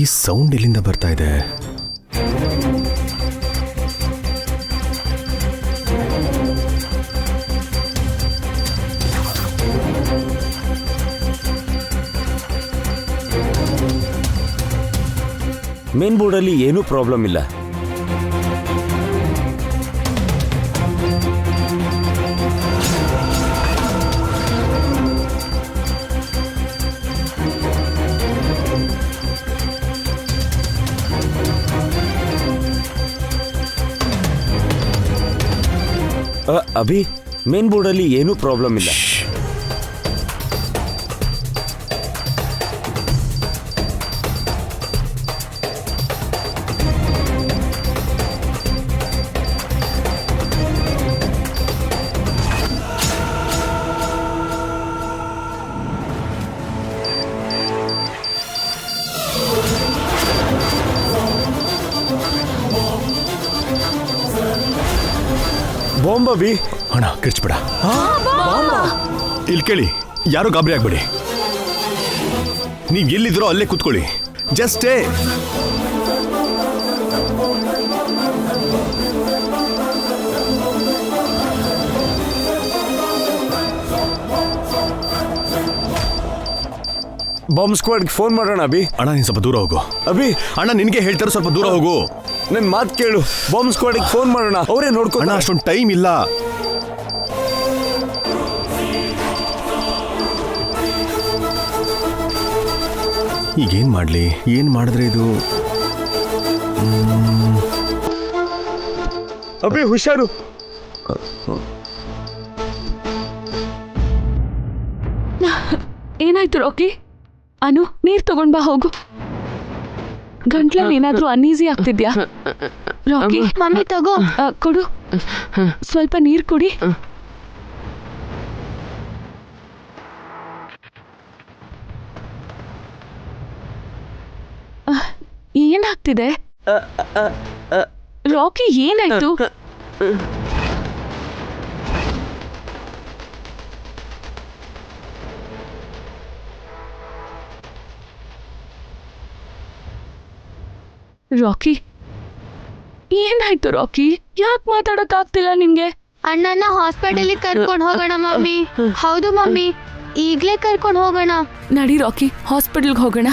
ಈ ಸೌಂಡ್ ಎಲ್ಲಿಂದ ಬರ್ತಾ ಇದೆ? ಮೇನ್ ಬೋರ್ಡಲ್ಲಿ ಏನೂ ಪ್ರಾಬ್ಲಮ್ ಇಲ್ಲ. ಅಭಿ, ಮೇನ್ ಬೋರ್ಡಲ್ಲಿ ಏನೂ ಪ್ರಾಬ್ಲಮ್ ಇಲ್ಲ. ಬಾಂಬ್ ಅಭಿ. ಅಣ್ಣ ಕಿರ್ಚ್ಬೇಡ. ಇಲ್ಲಿ ಕೇಳಿ, ಯಾರು ಗಾಬರಿ ಆಗ್ಬೇಡಿ. ನೀವ್ ಎಲ್ಲಿದ್ರೋ ಅಲ್ಲೇ ಕೂತ್ಕೊಳ್ಳಿ. ಜಸ್ಟ್ ಬಾಂಬ್ ಸ್ಕ್ವಾಡ್ಗೆ ಫೋನ್ ಮಾಡೋಣ ಅಭಿ. ಅಣ್ಣ ನೀನ್ ಸ್ವಲ್ಪ ದೂರ ಹೋಗು. ಅಭಿ, ಅಣ್ಣ ನಿನ್ಗೆ ಹೇಳ್ತಾರೆ, ಸ್ವಲ್ಪ ದೂರ ಹೋಗು. ನನ್ ಮಾತು ಕೇಳು. ಬಾಂಬ್ ಸ್ಕ್ವಾಡ್ಗೆ ಫೋನ್ ಮಾಡೋಣ, ಅವರೇ ನೋಡ್ಕೊ. ಅಣ್ಣ ಅಷ್ಟೊಂದು ಟೈಮ್ ಇಲ್ಲ. ಈಗೇನ್ ಮಾಡ್ಲಿ? ಏನ್ ಮಾಡಿದ್ರೆ ಇದು? ಅಭಿ ಹುಷಾರು. ಏನಾಯ್ತು ರಾಕಿ? ಅನು, ನೀರ್ ತಗೊಂಡ್ ಬಾ ಹೋಗು. ಗಂಟ್ಲಲ್ಲಿ ಏನಾದ್ರೂ ಅನ್ಈಸಿ ಆಗ್ತಿದ್ಯಾ? ರಾಕಿ, ಮಮ್ಮಿ ತಗೋ. ಕೊಡು, ಸ್ವಲ್ಪ ನೀರ್ ಕುಡಿ. ಏನಾಗ್ತಿದೆ ರಾಕಿ? ಏನಾಯ್ತು? ರಾಕಿ, ಏನಾಯ್ತು ರಾಕಿ? ಯಾಕೆ ಮಾತಾಡಕ್ ಆಗ್ತಿಲ್ಲ ನಿಮ್ಗೆ? ಅಣ್ಣನ ಹಾಸ್ಪಿಟಲ್ ಕರ್ಕೊಂಡು ಹೋಗೋಣ ಮಮ್ಮಿ. ಹೌದು ಮಮ್ಮಿ, ಈಗ್ಲೇ ಕರ್ಕೊಂಡು ಹೋಗೋಣ. ನಡಿ ರಾಕಿ, ಹಾಸ್ಪಿಟಲ್ಗೆ ಹೋಗೋಣ.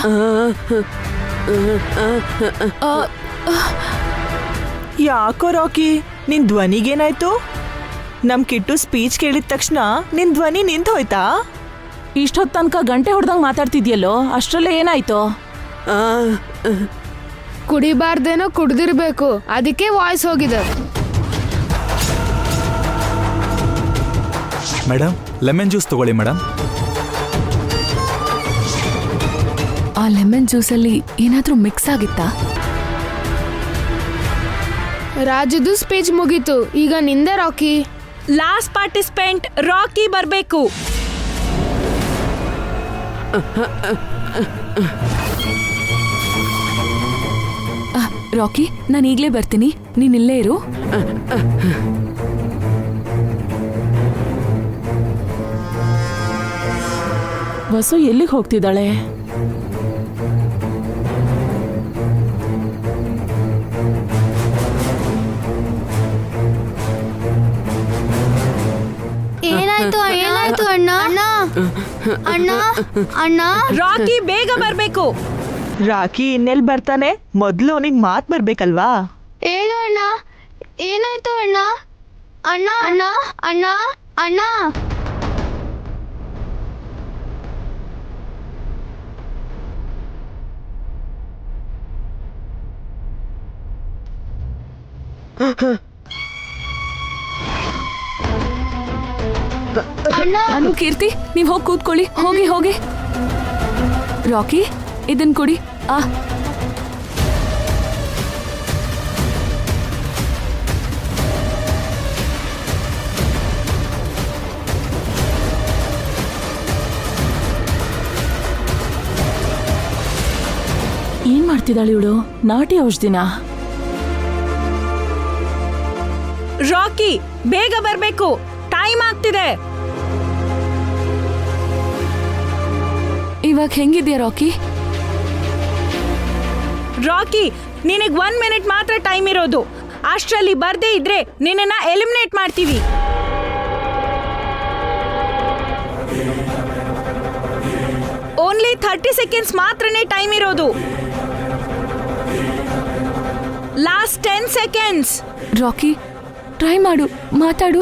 ಯಾಕೋ ರಾಕಿ, ನಿನ್ ಧ್ವನಿಗೇನಾಯ್ತು? ನಮ್ ಕಿಟ್ಟು ಸ್ಪೀಚ್ ಕೇಳಿದ ತಕ್ಷಣ ನಿನ್ ಧ್ವನಿ ನಿಂತು ಹೋಯ್ತಾ? ಇಷ್ಟೊತ್ತು ತನಕ ಗಂಟೆ ಹೊಡೆದಂಗ್ ಮಾತಾಡ್ತಿದ್ಯಲ್ಲೋ, ಅಷ್ಟ್ರಲ್ಲೇ ಏನಾಯ್ತು? ಕುಡಿಬಾರ್ದೇನೋ ಕುಡ್ದಿರ್ಬೇಕು, ಅದಕ್ಕೆ ವಾಯ್ಸ್ ಹೋಗಿದೆ. ಮೇಡಮ್, ಲೆಮನ್ ಜ್ಯೂಸ್ ತಗೊಳ್ಳಿ ಮೇಡಮ್. ಆ ಲೆಮನ್ ಜ್ಯೂಸಲ್ಲಿ ಏನಾದ್ರೂ ಮಿಕ್ಸ್ ಆಗಿತ್ತಾ? ರಾಜದು ಸ್ಪೀಚ್ ಮುಗೀತು, ಈಗ ನಿಂದೆ ರಾಕಿ. ಲಾಸ್ಟ್ ಪಾರ್ಟಿಸಿಪೆಂಟ್ ರಾಕಿ ಬರ್ಬೇಕು. ರಾಕಿ, ನಾನು ಈಗ್ಲೇ ಬರ್ತೀನಿ, ನೀನ್ ಇಲ್ಲೇ ಇರು. ವಸು ಎಲ್ಲಿಗೆ ಹೋಗ್ತಿದ್ದಾಳೆ? ಏನಾಯ್ತು ಏನಾಯ್ತು ಅಣ್ಣ? ಅಣ್ಣ ಅಣ್ಣ ಅಣ್ಣ, ರಾಕಿ ಬೇಗ ಬರ್ಬೇಕು. ರಾಕಿ ಇನ್ನೆಲ್ ಬರ್ತಾನೆ? ಮೊದ್ಲು ಅವನಿಗೆ ಮಾತ್ ಬರ್ಬೇಕಲ್ವಾ? ಏನು ಅಣ್ಣ? ಏನಾಯ್ತು ಅಣ್ಣ? ಅಣ್ಣ ಅಣ್ಣ ಅಣ್ಣ ಅಣ್ಣ. ಅನು, ಕೀರ್ತಿ, ನೀವ್ ಹೋಗಿ ಕೂತ್ಕೊಳ್ಳಿ. ಹೋಗಿ ಹೋಗಿ. ರಾಕಿ, ಇದನ್ ಕೊಡಿ. ಏನ್ ಮಾಡ್ತಿದ್ದಾಳೆ ಇವಳು? ನಾಟಿ ಔಷಧಿನ? ರಾಕಿ ಬೇಗ ಬರ್ಬೇಕು, ಟೈಮ್ ಆಗ್ತಿದೆ. ಇವಾಗ ಹೆಂಗಿದ್ಯಾ ರಾಕಿ? ರಾಕಿ, ನಿನಗ್ 1 ಮಿನಿಟ್ ಮಾತ್ರ ಟೈಮ್ ಇರೋದು. ಅಷ್ಟರಲ್ಲಿ ಬರ್ದೇ ಇದ್ರೆ ನಿನ್ನನ್ನ ಎಲಿಮಿನೇಟ್ ಮಾಡ್ತೀವಿ. ಓನ್ಲಿ 30 ಸೆಕೆಂಡ್ಸ್ ಮಾತ್ರನೇ ಟೈಮ್ ಇರೋದು. Last 10 seconds. ರಾಕಿ ಟ್ರೈ ಮಾಡು, ಮಾತಾಡು.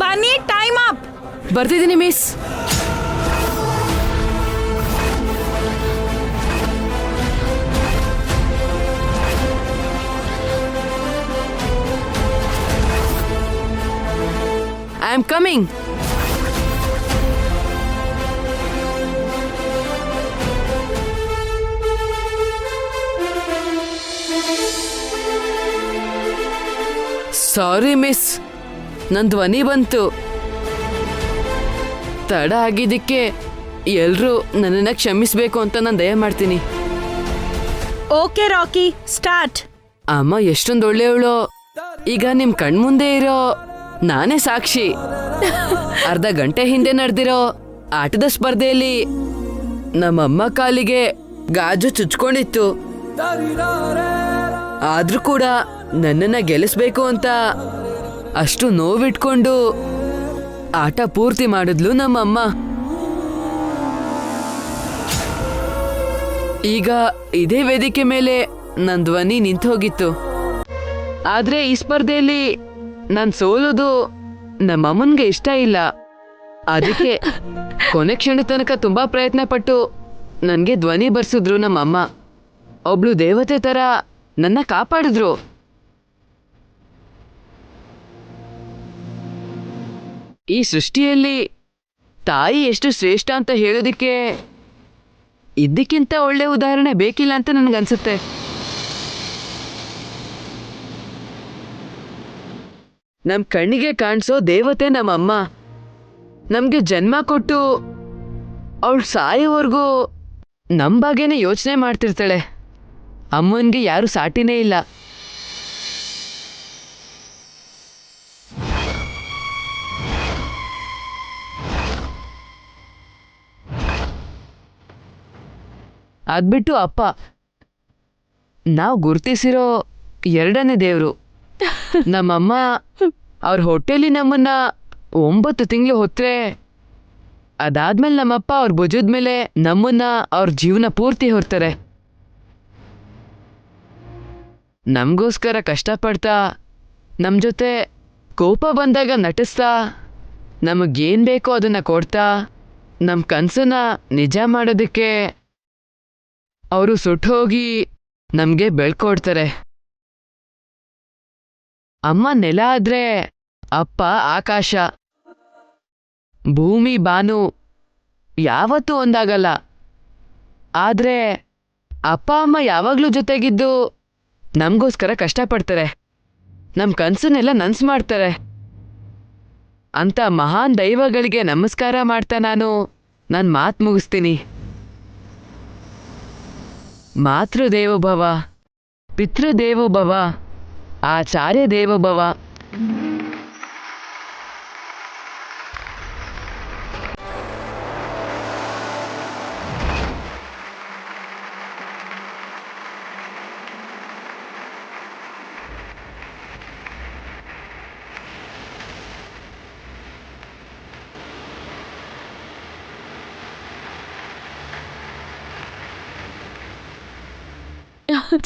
ಬನ್ನಿ, ಟೈಮ್ ಅಪ್. ಬರ್ತಿದ್ದೀನಿ miss. I am coming. Sorry miss, ನನ್ನ ಧ್ವನಿ ಬಂತು. ತಡ ಆಗಿದ್ದಕ್ಕೆ ಎಲ್ರೂ ನನ್ನನ್ನು ಕ್ಷಮಿಸಬೇಕು ಅಂತ ನಾನು ದಯ ಮಾಡ್ತೀನಿ. Okay Rocky, start. ಅಮ್ಮ ಎಷ್ಟೊಂದು ಒಳ್ಳೆಯವಳು. ಈಗ ನಿಮ್ ಕಣ್ಮುಂದೆ ಇರೋ ನಾನೇ ಸಾಕ್ಷಿ. ಅರ್ಧ ಗಂಟೆ ಹಿಂದೆ ನಡೆದಿರೋ ಆಟದ ಸ್ಪರ್ಧೆಯಲ್ಲಿ ನಮ್ಮಮ್ಮ ಕಾಲಿಗೆ ಗಾಜು ಚುಚ್ಕೊಂಡಿತ್ತು. ಆದ್ರೂ ಕೂಡ ನನ್ನನ್ನ ಗೆಲ್ಲಿಸ್ಬೇಕು ಅಂತ ಅಷ್ಟು ನೋವಿಟ್ಕೊಂಡು ಆಟ ಪೂರ್ತಿ ಮಾಡಿದ್ಲು ನಮ್ಮಮ್ಮ. ಈಗ ಇದೇ ವೇದಿಕೆ ಮೇಲೆ ನನ್ನ ಧ್ವನಿ ನಿಂತು ಹೋಗಿತ್ತು. ಆದ್ರೆ ಈ ಸ್ಪರ್ಧೆಯಲ್ಲಿ ನಾನು ಸೋಲೋದು ನಮ್ಮಮ್ಮನ್ಗೆ ಇಷ್ಟ ಇಲ್ಲ. ಅದಕ್ಕೆ ಕೊನೆ ಕ್ಷಣ ತನಕ ತುಂಬಾ ಪ್ರಯತ್ನ ಪಟ್ಟು ನನಗೆ ಧ್ವನಿ ಬರ್ಸಿದ್ರು ನಮ್ಮಮ್ಮ. ಒಬ್ಳು ದೇವತೆ ತರ ನನ್ನ ಕಾಪಾಡಿದ್ರು. ಈ ಸೃಷ್ಟಿಯಲ್ಲಿ ತಾಯಿ ಎಷ್ಟು ಶ್ರೇಷ್ಠ ಅಂತ ಹೇಳೋದಿಕ್ಕೆ ಇದಕ್ಕಿಂತ ಒಳ್ಳೆ ಉದಾಹರಣೆ ಬೇಕಿಲ್ಲ ಅಂತ ನನಗನ್ಸುತ್ತೆ. ನಮ್ ಕಣ್ಣಿಗೆ ಕಾಣಿಸೋ ದೇವತೆ ನಮ್ಮಮ್ಮ. ನಮ್ಗೆ ಜನ್ಮ ಕೊಟ್ಟು ಅವಳು ಸಾಯೋವರೆಗೂ ನಮ್ಮ ಬಗ್ಗೆನೇ ಯೋಚನೆ ಮಾಡ್ತಿರ್ತಾಳೆ. ಅಮ್ಮನಿಗೆ ಯಾರು ಸಾಟಿನೇ ಇಲ್ಲ. ಅದ್ಬಿಟ್ಟು ಅಪ್ಪ ನಾವು ಗುರ್ತಿಸಿರೋ 2ನೇ ದೇವ್ರು. ನಮ್ಮಮ್ಮ ಅವ್ರ ಹೊಟ್ಟೆಲಿ ನಮ್ಮನ್ನ 9 ತಿಂಗಳು ಹೊತ್ತರೆ ಅದಾದ್ಮೇಲೆ ನಮ್ಮಪ್ಪ ಅವ್ರ ಭುಜದ ಮೇಲೆ ನಮ್ಮನ್ನ ಅವ್ರ ಜೀವನ ಪೂರ್ತಿ ಹೊರ್ತಾರೆ. ನಮಗೋಸ್ಕರ ಕಷ್ಟಪಡ್ತಾ, ನಮ್ಮ ಜೊತೆ ಕೋಪ ಬಂದಾಗ ನಟಿಸ್ತಾ, ನಮಗೇನು ಬೇಕೋ ಅದನ್ನ ಕೊಡ್ತಾ, ನಮ್ಮ ಕನಸನ್ನ ನಿಜ ಮಾಡೋದಕ್ಕೆ ಅವರು ಸುಟ್ಟು ಹೋಗಿ ನಮಗೆ ಬೆಳ್ಕೊಡ್ತಾರೆ. ಅಮ್ಮ ನೆಲ ಆದ್ರೆ ಅಪ್ಪ ಆಕಾಶ. ಭೂಮಿ ಬಾನು ಯಾವತ್ತೂ ಒಂದಾಗಲ್ಲ. ಆದ್ರೆ ಅಪ್ಪ ಅಮ್ಮ ಯಾವಾಗ್ಲೂ ಜೊತೆಗಿದ್ದು ನಮಗೋಸ್ಕರ ಕಷ್ಟಪಡ್ತಾರೆ, ನಮ್ಮ ಕನಸನ್ನೆಲ್ಲ ನನ್ಸು ಮಾಡ್ತಾರೆ. ಅಂತ ಮಹಾನ್ ದೈವಗಳಿಗೆ ನಮಸ್ಕಾರ ಮಾಡ್ತಾ ನಾನು ನನ್ನ ಮಾತು ಮುಗಿಸ್ತೀನಿ. ಮಾತೃದೇವೋಭವ, ಪಿತೃದೇವೋಭವ, ಆಚಾರ್ಯ ದೇವೋಭವ.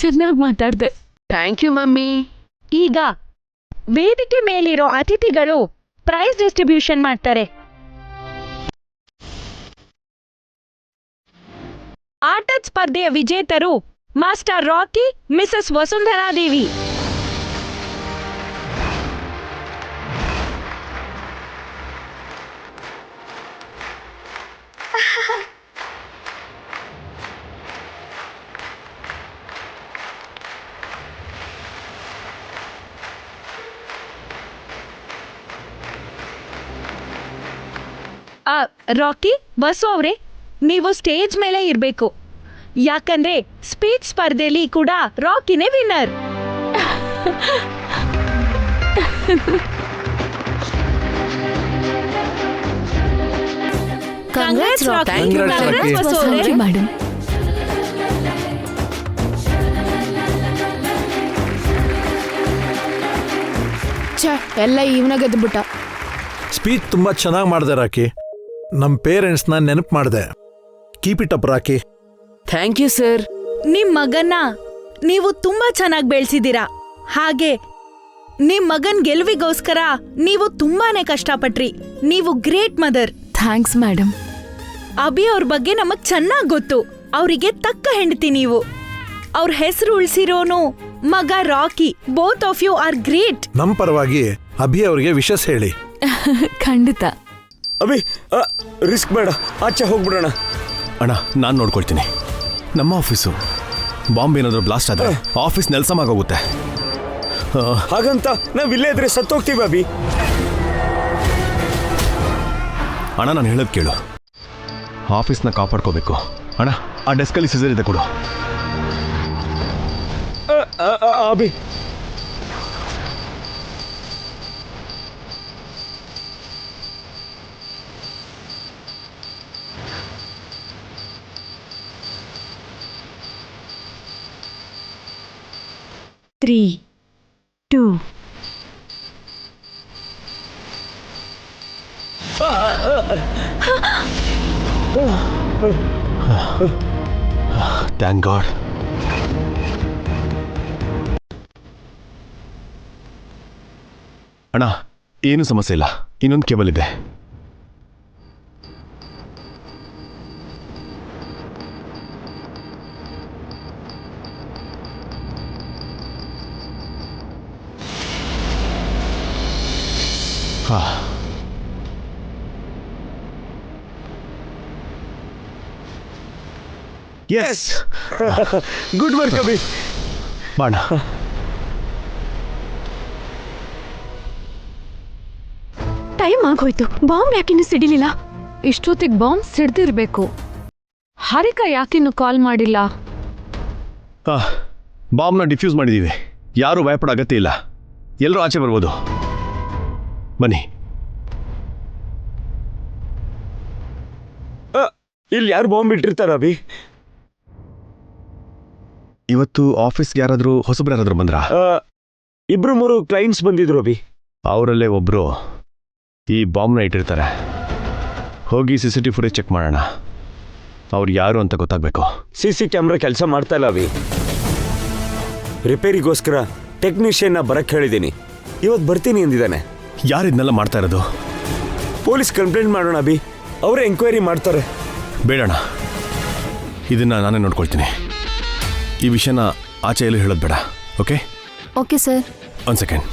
ಚೆನ್ನಾಗಿ ಮಾತಾಡ್ದೆ. Thank you mummy. ಈಗ ವೇದಿಕೆ ಮೇಲಿರೋ ಅತಿಥಿಗಳು ಪ್ರೈಸ್ ಡಿಸ್ಟ್ರಿಬ್ಯೂಷನ್ ಮಾಡ್ತಾರೆ. ಆಟದ ಸ್ಪರ್ಧೆಯ ವಿಜೇತರು ಮಾಸ್ಟರ್ ರಾಕಿ, ಮಿಸಸ್ ವಸುಂಧರಾ ದೇವಿ. ರಾಕಿ, ವಸು ಅವರೇ, ನೀವು ಸ್ಟೇಜ್ ಮೇಲೆ ಇರಬೇಕು. ಯಾಕಂದ್ರೆ ಸ್ಪೀಚ್ ಸ್ಪರ್ಧೆಯಲ್ಲಿ ಕೂಡ ರಾಕಿನೇ winner. Congrats, Rocky. Congrats, Rocky. Thank you, madam. ಛೇ ಎಲ್ಲ ಇವನ ಗೆದ್ಬಿಟ್ಟ. ಸ್ಪೀಚ್ ತುಂಬಾ ಚೆನ್ನಾಗಿ ಮಾಡಿದೆ ರಾಕಿ. ನಮ್ಮ ಪೇರೆಂಟ್ಸ್ನ ನೆನಪು ಮಾಡಿದೆ. Keep it up Rocky. Thank you sir. ನಿಮ್ ಮಗನ್ನ ನೀವು ತುಂಬಾ ಚೆನ್ನಾಗಿ ಬೆಳೆಸಿದೀರಾ. ಹಾಗೆ ನಿಮ್ ಮಗನ್ ಗೆಲುವಿಗೋಸ್ಕರ ನೀವು ತುಂಬಾನೇ ಕಷ್ಟಪಟ್ರಿ. ನೀವು great mother. Thanks madam. Abhi ಅವ್ರ ಬಗ್ಗೆ ನಮಗ್ ಚೆನ್ನಾಗ್ ಗೊತ್ತು. ಅವರಿಗೆ ತಕ್ಕ ಹೆಂಡತಿ ನೀವು. ಅವ್ರ ಹೆಸರು ಉಳಿಸಿರೋನು ಮಗ Rocky. Both of you are great. ನಮ್ಮ ಪರವಾಗಿ ಅಭಿ ಅವರಿಗೆ ವಿಶಸ್ ಹೇಳಿ. ಖಂಡಿತ. ಅಭಿ ರಿಸ್ಕ್ ಬೇಡ, ಆಚೆ ಹೋಗ್ಬಿಡೋಣ. ಅಣ್ಣ ನಾನು ನೋಡ್ಕೊಳ್ತೀನಿ. ನಮ್ಮ ಆಫೀಸು ಬಾಂಬ್ ಏನಾದರೂ ಬ್ಲಾಸ್ಟ್ ಆದರೆ ಆಫೀಸ್ ನೆಲಸಮಾಗೋಗುತ್ತೆ. ಹಾಗಂತ ನಾವ್ ಇಲ್ಲೇ ಇದ್ರೆ ಸತ್ತೋಗ್ತೀವಿ ಅಭಿ. ಅಣ್ಣ ನಾನು ಹೇಳೋದು ಕೇಳು. ಆಫೀಸ್ನ ಕಾಪಾಡ್ಕೋಬೇಕು. ಅಣ್ಣ ಆ ಡೆಸ್ಕಲ್ಲಿ ಸಿಸರ್ ಇದೆ ಕೊಡು. Abhi three, two. Thank god. ಅಣ್ಣ ಏನು ಸಮಸ್ಯೆ ಇಲ್ಲ, ಇನ್ನೊಂದು ಕೇಬಲ್ ಇದೆ. ಹಾ ಎಸ್, ಗುಡ್ ವರ್ಕ್ ಅಭಿ. ಬಾಣ. ಟೈಮ್ ಆಗೋಯ್ತು. ಬಾಂಬ್ ಯಾಕಿನ್ನು ಸಿಡಿಲಿಲ್ಲ? ಇಷ್ಟೊತ್ತಿಗೆ ಬಾಂಬ್ ಸಿಡ್ದಿರ್ಬೇಕು. ಹಾರಿಕಾ ಯಾಕಿನ್ನು ಕಾಲ್ ಮಾಡಿಲ್ಲ? ಬಾಂಬ್ನ ಡಿಫ್ಯೂಸ್ ಮಾಡಿದ್ದೀವಿ. ಯಾರೂ ಭಯಪಡೋ ಅಗತ್ಯ ಇಲ್ಲ. ಎಲ್ಲರೂ ಆಚೆ ಬರ್ಬೋದು. ಬನ್ನಿ. ಇಲ್ಲಿ ಯಾರು ಬಾಂಬ್ ಇಟ್ಟಿರ್ತಾರ ಅಭಿ? ಇವತ್ತು ಆಫೀಸ್ಗೆ ಯಾರಾದರೂ ಹೊಸಬ್ರು ಯಾರಾದರೂ ಬಂದ್ರಾ? 2-3 ಕ್ಲೈಂಟ್ಸ್ ಬಂದಿದ್ರು ಅಭಿ. ಅವರಲ್ಲೇ ಒಬ್ಬರು ಈ ಬಾಂಬ್ನ ಇಟ್ಟಿರ್ತಾರೆ. ಹೋಗಿ CCTV ಫುಟೇಜ್ ಚೆಕ್ ಮಾಡೋಣ. ಅವ್ರು ಯಾರು ಅಂತ ಗೊತ್ತಾಗಬೇಕು. CC ಕ್ಯಾಮ್ರಾ ಕೆಲಸ ಮಾಡ್ತಾ ಇಲ್ಲ ಅಭಿ. ರಿಪೇರಿಗೋಸ್ಕರ ಟೆಕ್ನಿಷಿಯನ್ನ ಬರಕ್ಕೆ ಹೇಳಿದ್ದೀನಿ. ಇವತ್ತು ಬರ್ತೀನಿ ಎಂದಿದ್ದಾನೆ. ಯಾರು ಇದನ್ನೆಲ್ಲ ಮಾಡ್ತಾ ಇರೋದು? ಪೊಲೀಸ್ ಕಂಪ್ಲೇಂಟ್ ಮಾಡೋಣ ಅಭಿ, ಅವರೇ ಎಂಕ್ವೈರಿ ಮಾಡ್ತಾರೆ. ಬೇಡಣ್ಣ, ಇದನ್ನು ನಾನೇ ನೋಡ್ಕೊಳ್ತೀನಿ. ಈ ವಿಷಯನ ಆಚೆ ಎಲ್ಲೂ ಹೇಳೋದು ಬೇಡ. ಓಕೆ? Okay sir. ಒಂದು ಸೆಕೆಂಡ್.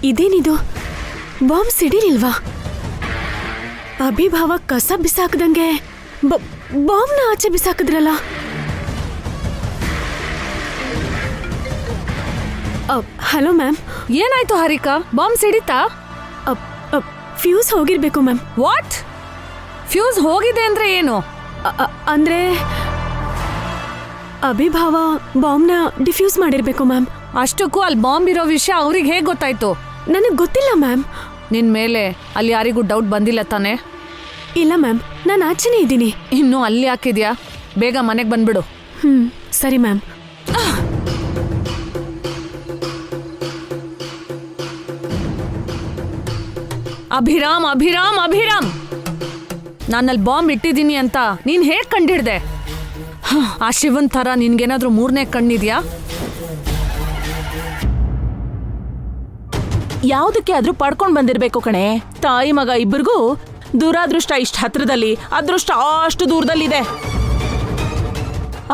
ಇದೇನಿದು? ಬಾಂಬ್ ಸಿಡಿಲಿಲ್ವಾ? ಅಭಿಭಾವ ಕಸ ಬಿಸಾಕದಂಗೆ ಬಾಂಬ್ನ ಆಚೆ ಬಿಸಾಕಿದ್ರಲ್ಲ. Hello ma'am. ಏನಾಯ್ತು ಹಾರಿಕಾ? ಬಾಂಬ್ ಸಿಡಿತಾ? ಫ್ಯೂಸ್ ಹೋಗಿರ್ಬೇಕು ಮ್ಯಾಮ್. ವಾಟ್? ಫ್ಯೂಸ್ ಹೋಗಿದೆ ಅಂದ್ರೆ ಏನು? ಅಂದ್ರೆ ಅಭಿಭಾವ ಬಾಂಬ್ನ ಡಿಫ್ಯೂಸ್ ಮಾಡಿರ್ಬೇಕು ಮ್ಯಾಮ್. ಅಷ್ಟಕ್ಕೂ ಅಲ್ಲಿ ಬಾಂಬ್ ಇರೋ ವಿಷಯ ಅವ್ರಿಗೆ ಹೇಗೆ ಗೊತ್ತಾಯ್ತು? ನನಗೆ ಗೊತ್ತಿಲ್ಲ ಮ್ಯಾಮ್. ನಿನ್ ಮೇಲೆ ಅಲ್ಲಿ ಯಾರಿಗೂ ಡೌಟ್ ಬಂದಿಲ್ಲ ತಾನೆ? ಇಲ್ಲ ಮ್ಯಾಮ್, ನಾನು ಆಚೆನೇ ಇದ್ದೀನಿ. ಇನ್ನು ಅಲ್ಲಿ ಹಾಕಿದ್ಯಾ? ಬೇಗ ಮನೆಗೆ ಬಂದ್ಬಿಡು. ಸರಿ ಮ್ಯಾಮ್. ಅಭಿರಾಮ್, ಅಭಿರಾಮ್, ಅಭಿರಾಮ್, ನಾನಲ್ಲಿ ಬಾಂಬ್ ಇಟ್ಟಿದ್ದೀನಿ ಅಂತ ನೀನ್ ಹೇಗ್ ಕಂಡಿಡ್ದೆ? ಆ ಶಿವನ್ ಥರ ನಿನ್ಗೇನಾದ್ರೂ 3ನೇ ಕಣ್ಣಿದ್ಯಾ? ಯಾವುದಕ್ಕೆ ಆದ್ರೂ ಪಡ್ಕೊಂಡ್ ಬಂದಿರ್ಬೇಕು ಕಣೆ. ತಾಯಿ ಮಗ ಇಬ್ಬರಿಗೂ ದುರಾದೃಷ್ಟ ಇಷ್ಟ ಹತ್ರದಲ್ಲಿ, ಅದೃಷ್ಟ ಅಷ್ಟು ದೂರದಲ್ಲಿದೆ.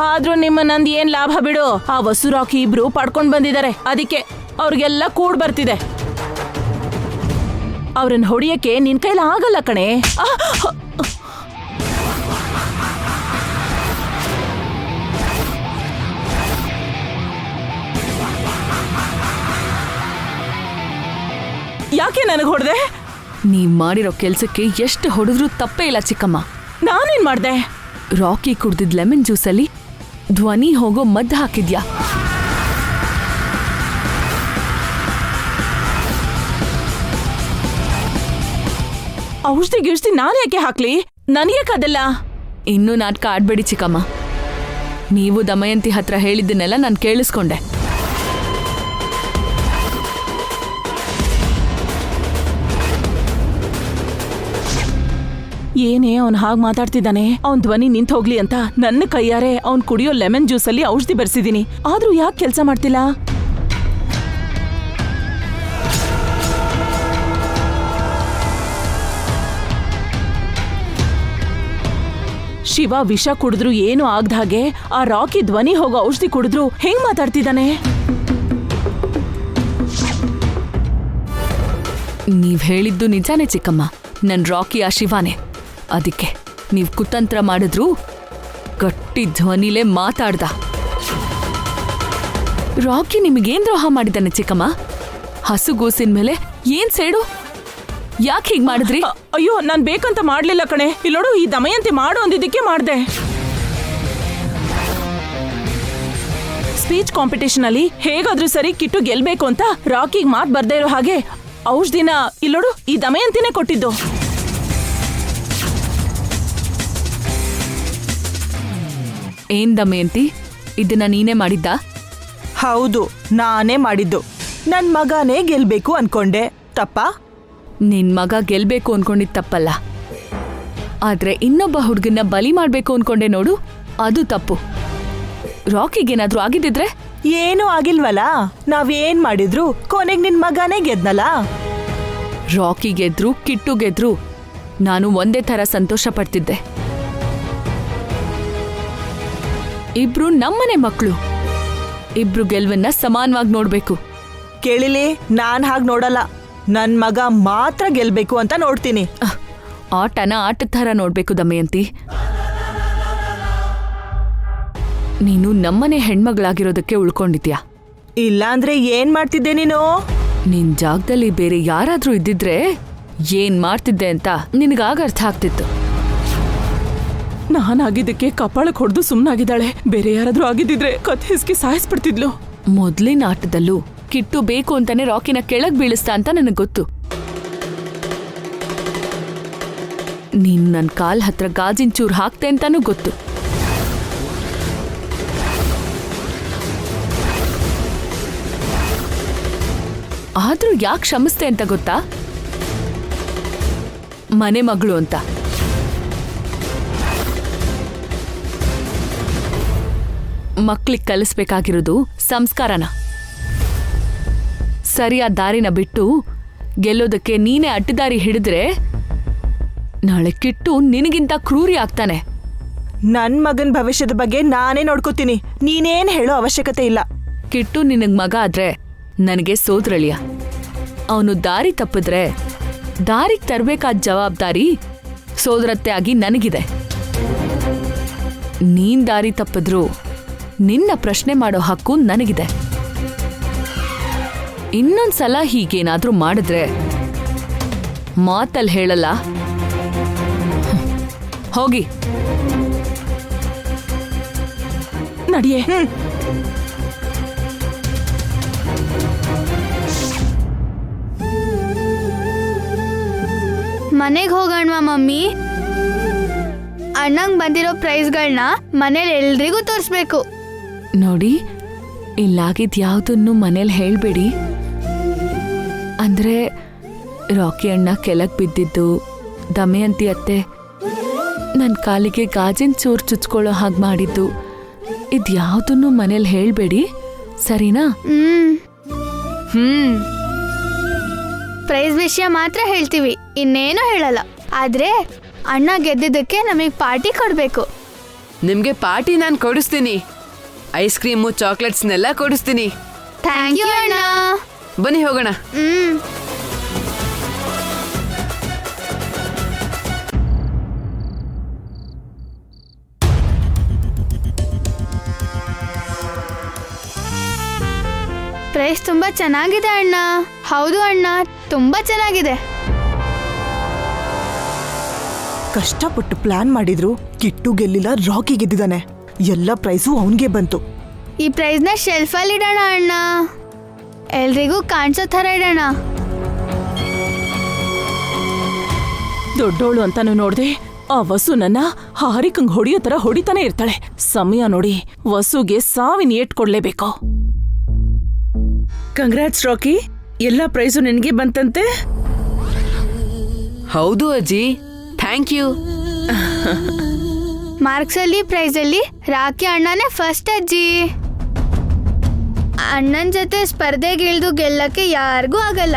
ಆದ್ರೂ ನಿಮ್ಮ ನಂದು ಏನ್ ಲಾಭ ಬಿಡು. ಆ ವಸುರಾಕಿ ಇಬ್ರು ಪಡ್ಕೊಂಡ್ ಬಂದಿದ್ದಾರೆ. ಅದಕ್ಕೆ ಅವ್ರಿಗೆಲ್ಲ ಕೂಡ್ ಬರ್ತಿದೆ. ಅವ್ರನ್ನ ಹೊಡಿಯಕ್ಕೆ ನಿನ್ ಕೈಲ ಆಗಲ್ಲ ಕಣೆ. ಯಾಕೆ ನನಗೆ ಹೊಡೆದೆ? ನೀವ್ ಮಾಡಿರೋ ಕೆಲ್ಸಕ್ಕೆ ಎಷ್ಟು ಹೊಡೆದ್ರೂ ತಪ್ಪೇ ಇಲ್ಲ ಚಿಕ್ಕಮ್ಮ. ನಾನೇನ್ ಮಾಡ್ದೆ? ರಾಕಿ ಕುಡ್ದಿದ್ ಲೆಮನ್ ಜ್ಯೂಸಲ್ಲಿ ಧ್ವನಿ ಹೋಗೋ ಮದ್ದು ಹಾಕಿದ್ಯಾ? ಔಷಧಿ ನಾನು ಯಾಕೆ ಹಾಕ್ಲಿ? ನನಗೇಕದಲ್ಲ. ಇನ್ನೂ ನಾಟಕ ಆಡ್ಬೇಡಿ ಚಿಕ್ಕಮ್ಮ. ನೀವು ದಮಯಂತಿ ಹತ್ರ ಹೇಳಿದ್ದನ್ನೆಲ್ಲ ನಾನು ಕೇಳಿಸ್ಕೊಂಡೆ. ಏನೇ ಅವ್ನು ಹಾಗೆ ಮಾತಾಡ್ತಿದ್ದಾನೆ? ಅವ್ನ್ ಧ್ವನಿ ನಿಂತ್ ಹೋಗ್ಲಿ ಅಂತ ನನ್ನ ಕೈಯಾರೆ ಅವ್ನ್ ಕುಡಿಯೋ ಲೆಮನ್ ಜ್ಯೂಸ್ ಅಲ್ಲಿ ಔಷಧಿ ಬರ್ಸಿದೀನಿ. ಆದ್ರೂ ಯಾಕೆ ಕೆಲಸ ಮಾಡ್ತಿಲ್ಲ? ಶಿವ ವಿಷ ಕುಡಿದ್ರು ಏನು ಆಗದ ಹಾಗೆ ಆ ರಾಕಿ ಧ್ವನಿ ಹೋಗೋ ಔಷಧಿ ಕುಡಿದ್ರು ಹೆಂಗ್ ಮಾತಾಡ್ತಿದ್ದಾನೆ? ನೀವ್ ಹೇಳಿದ್ದು ನಿಜಾನೇ ಚಿಕ್ಕಮ್ಮ. ನನ್ ರಾಕಿ ಆ ಶಿವಾನೇ. ಅದಕ್ಕೆ ನೀವ್ ಕುತಂತ್ರ ಮಾಡಿದ್ರು ಗಟ್ಟಿ ಧ್ವನಿಲೇ ಮಾತಾಡ್ದ. ರಾಕಿ ನಿಮಗೇನ್ ದ್ರೋಹ ಮಾಡಿದ್ದಾನೆ ಚಿಕ್ಕಮ್ಮ? ಹಸುಗೂಸಿನ ಮೇಲೆ ಏನ್ ಸೇಡು? ಯಾಕೆ ಹೀಗ್ ಮಾಡಿದ್ರಿ? ಅಯ್ಯೋ, ನಾನ್ ಬೇಕಂತ ಮಾಡ್ಲಿಲ್ಲ ಕಣೆ. ಇಲ್ಲೋಡು, ಈ ದಮಯಂತಿ ಮಾಡು ಅಂದಿದ್ದಕ್ಕೆ ಮಾಡ್ದೆ. ಸ್ಪೀಚ್ ಕಾಂಪಿಟೇಷನ್ ಅಲ್ಲಿ ಹೇಗಾದ್ರೂ ಸರಿ ಕಿಟ್ಟು ಗೆಲ್ಬೇಕು ಅಂತ ರಾಕಿಗ್ ಮಾತ್ ಬರ್ದೇ ಇರೋ ಹಾಗೆ ಔಷಧಿನ ಇಲ್ಲೋಡು ಈ ದಮಯಂತಿನೇ ಕೊಟ್ಟಿದ್ದು. ಏನ್ ದಮಯಂತಿ, ಇದನ್ನ ನೀನೇ ಮಾಡಿದ್ದ? ಹೌದು, ನಾನೇ ಮಾಡಿದ್ದು. ನನ್ ಮಗನೇ ಗೆಲ್ಬೇಕು ಅನ್ಕೊಂಡೆ. ತಪ್ಪಾ? ನಿನ್ ಮಗ ಗೆಲ್ಬೇಕು ಅನ್ಕೊಂಡಿದ್ ತಪ್ಪಲ್ಲ. ಆದ್ರೆ ಇನ್ನೊಬ್ಬ ಹುಡ್ಗನ್ನ ಬಲಿ ಮಾಡ್ಬೇಕು ಅನ್ಕೊಂಡೆ ನೋಡು, ಅದು ತಪ್ಪು. ರಾಕಿಗೇನಾದ್ರೂ ಆಗಿದ್ದಿದ್ರೆ? ಏನೂ ಆಗಿಲ್ವಲ್ಲ. ನಾವೇನ್ ಮಾಡಿದ್ರು ಕೊನೆಗ್ ನಿನ್ ಮಗನೇ ಗೆದ್ನಲ್ಲ. ರಾಕಿ ಗೆದ್ರು ಕಿಟ್ಟು ಗೆದ್ರು ನಾನು ಒಂದೇ ಥರ ಸಂತೋಷ ಪಡ್ತಿದ್ದೆ. ಇಬ್ರು ನಮ್ಮನೆ ಮಕ್ಕಳು. ಇಬ್ರು ಗೆಲ್ವನ್ನ ಸಮಾನವಾಗಿ ನೋಡ್ಬೇಕು. ಕೇಳಿಲಿ, ನಾನ್ ಹಾಗ್ ನೋಡಲ್ಲ. ನನ್ ಮಗ ಮಾತ್ರ ಗೆಲ್ಬೇಕು ಅಂತ ನೋಡ್ತೀನಿ. ಆಟನ ಆಟದ ಥರ ನೋಡ್ಬೇಕು ದಮಯಂತಿ. ನೀನು ನಮ್ಮನೆ ಹೆಣ್ಮಗಳಾಗಿರೋದಕ್ಕೆ ಉಳ್ಕೊಂಡಿದ್ಯಾ. ಇಲ್ಲಾಂದ್ರೆ ಏನ್ ಮಾಡ್ತಿದ್ದೆ ನೀನು? ನಿನ್ ಜಾಗದಲ್ಲಿ ಬೇರೆ ಯಾರಾದ್ರೂ ಇದ್ದಿದ್ರೆ ಏನ್ ಮಾಡ್ತಿದ್ದೆ ಅಂತ ನಿನಗಾಗ ಅರ್ಥ ಆಗ್ತಿತ್ತು. ನಾನಾಗಿದ್ದಕ್ಕೆ ಕಪಾಳಕ್ಕೆ ಹೊಡೆದು ಸುಮ್ನಾಗಿದ್ದಾಳೆ. ಬೇರೆ ಯಾರಾದ್ರೂ ಆಗಿದ್ದಿದ್ರೆ ಕಥೆ ಹಿಸ್ಕಿ ಸಾಯಿಸ್ಬಿಡ್ತಿದ್ಲು. ಮೊದ್ಲಿನ ಆಟದಲ್ಲೂ ಕಿಟ್ಟು ಬೇಕು ಅಂತಾನೆ ರಾಕಿನ ಕೆಳಗ್ ಬೀಳಿಸ್ತಾ ಅಂತ ನನಗ್ ಗೊತ್ತು. ನೀನ್ ನನ್ ಕಾಲ್ ಹತ್ರ ಗಾಜಿನ ಚೂರ್ ಹಾಕ್ತೆ ಅಂತಾನೂ ಗೊತ್ತು. ಆದ್ರೂ ಯಾಕೆ ಕ್ಷಮಿಸ್ತೆ ಅಂತ ಗೊತ್ತಾ? ಮನೆ ಮಗಳು ಅಂತ. ಮಕ್ಳಿಗೆ ಕಲಿಸ್ಬೇಕಾಗಿರೋದು ಸಂಸ್ಕಾರನ. ಸರಿಯಾದ ದಾರಿನ ಬಿಟ್ಟು ಗೆಲ್ಲೋದಕ್ಕೆ ನೀನೇ ಅಡ್ಡದಾರಿ ಹಿಡಿದ್ರೆ ನಾಳೆ ಕಿಟ್ಟು ನಿನಗಿಂತ ಕ್ರೂರಿ ಆಗ್ತಾನೆ. ನನ್ ಮಗನ್ ಭವಿಷ್ಯದ ಬಗ್ಗೆ ನಾನೇ ನೋಡ್ಕೋತೀನಿ. ನೀನೇನ್ ಹೇಳೋ ಅವಶ್ಯಕತೆ ಇಲ್ಲ. ಕಿಟ್ಟು ನಿನಗ್ ಮಗ ಆದ್ರೆ ನನಗೆ ಸೋದ್ರಳಿಯ. ಅವನು ದಾರಿ ತಪ್ಪಿದ್ರೆ ದಾರಿಗ್ ತರ್ಬೇಕಾದ ಜವಾಬ್ದಾರಿ ಸೋದರತ್ತೆ ಆಗಿ ನನಗಿದೆ. ನೀನ್ ದಾರಿ ತಪ್ಪಿದ್ರು ನಿನ್ನ ಪ್ರಶ್ನೆ ಮಾಡೋ ಹಕ್ಕು ನನಗಿದೆ. ಇನ್ನೊಂದ್ಸಲ ಹೀಗೇನಾದ್ರೂ ಮಾಡಿದ್ರೆ ಮಾತಲ್ಲಿ ಹೇಳಲ್ಲ. ಹೋಗಿ ನಡಿಯೇ. ಮನೆಗೆ ಹೋಗೋಣವಾ ಮಮ್ಮಿ? ಅಣ್ಣಂಗ್ ಬಂದಿರೋ ಪ್ರೈಸ್ಗಳನ್ನ ಮನೇಲಿ ಎಲ್ರಿಗೂ ತೋರಿಸ್ಬೇಕು. ನೋಡಿ, ಇಲ್ಲಾಗಿದ್ ಯಾವುದನ್ನು ಮನೇಲಿ ಹೇಳ್ಬೇಡಿ. ಅಂದ್ರೆ ರಾಕಿ ಅಣ್ಣ ಕೆಳಗ್ ಬಿದ್ದಿದ್ದು, ದಮಯಂತಿ ಅತ್ತೆ ನನ್ನ ಕಾಲಿಗೆ ಗಾಜಿನ ಚೂರು ಚುಚ್ಕೊಳ್ಳೋ ಹಾಗೆ ಮಾಡಿದ್ದು, ಇದ್ಯಾವುದನ್ನು ಮನೇಲಿ ಹೇಳ್ಬೇಡಿ, ಸರಿನಾ? ಪ್ರೈಸ್ ವಿಷಯ ಮಾತ್ರ ಹೇಳ್ತೀವಿ, ಇನ್ನೇನು ಹೇಳಲ್ಲ. ಆದ್ರೆ ಅಣ್ಣ ಗೆದ್ದಿದ್ದಕ್ಕೆ ನಮಗೆ ಪಾರ್ಟಿ ಕೊಡ್ಬೇಕು. ನಿಮ್ಗೆ ಪಾರ್ಟಿ ನಾನು ಕೊಡಿಸ್ತೀನಿ. ಐಸ್ ಕ್ರೀಮು ಚಾಕ್ಲೇಟ್ಸ್ನೆಲ್ಲ ಕೊಡಿಸ್ತೀನಿ. ಥ್ಯಾಂಕ್ ಯು ಅಣ್ಣ. ಬನ್ನಿ ಹೋಗೋಣ. ಪ್ರೈಸ್ ತುಂಬಾ ಚೆನ್ನಾಗಿದೆ ಅಣ್ಣ. ಹೌದು ಅಣ್ಣ, ತುಂಬಾ ಚೆನ್ನಾಗಿದೆ. ಕಷ್ಟಪಟ್ಟು ಪ್ಲಾನ್ ಮಾಡಿದ್ರು ಕಿಟ್ಟು ಗೆಲ್ಲಿಲ್ಲ, ರಾಕಿ ಗೆದ್ದಿದ್ದಾನೆ. ಎಲ್ಲ ಪ್ರೈಸು ಅವನ್ಗೆ ಬಂತು. ಈ ಪ್ರೈಸ್ನ ಶೆಲ್ಫಲ್ಲಿ ಇಡೋಣ ಅಣ್ಣ, ಎಲ್ರಿಗೂ ಕಾಣಿಸೋ ಥರ ಇಡೋಣ. ದೊಡ್ಡೋಳು ಅಂತಾನು ನೋಡ್ದೆ ಆ ವಸು ನನ್ನ ಹಾರಿಕಂಗ್ ಹೊಡಿಯೋ ತರ ಹೊಡಿತಾನೆ ಇರ್ತಾಳೆ. ಸಮಯ ನೋಡಿ ವಸುಗೆ ಸಾವಿನ ಏಟ್ ಕೊಡ್ಲೇಬೇಕು. ಕಂಗ್ರಾಟ್ಸ್ ರಾಕಿ, ಎಲ್ಲ ಪ್ರೈಸು ನಿನಗೆ ಬಂತಂತೆ. ಹೌದು ಅಜ್ಜಿ, ಥ್ಯಾಂಕ್ ಯು. ಮಾರ್ಕ್ಸ್ ಅಲ್ಲಿ ಪ್ರೈಸ್ ಅಲ್ಲಿ ರಾಕಿ ಅಣ್ಣನೇ ಫಸ್ಟ್ ಅಜ್ಜಿ. ಅಣ್ಣನ್ ಜೊತೆ ಸ್ಪರ್ಧೆಗಿಳಿದು ಗೆಲ್ಲಕ್ಕೆ ಯಾರಿಗೂ ಆಗಲ್ಲ.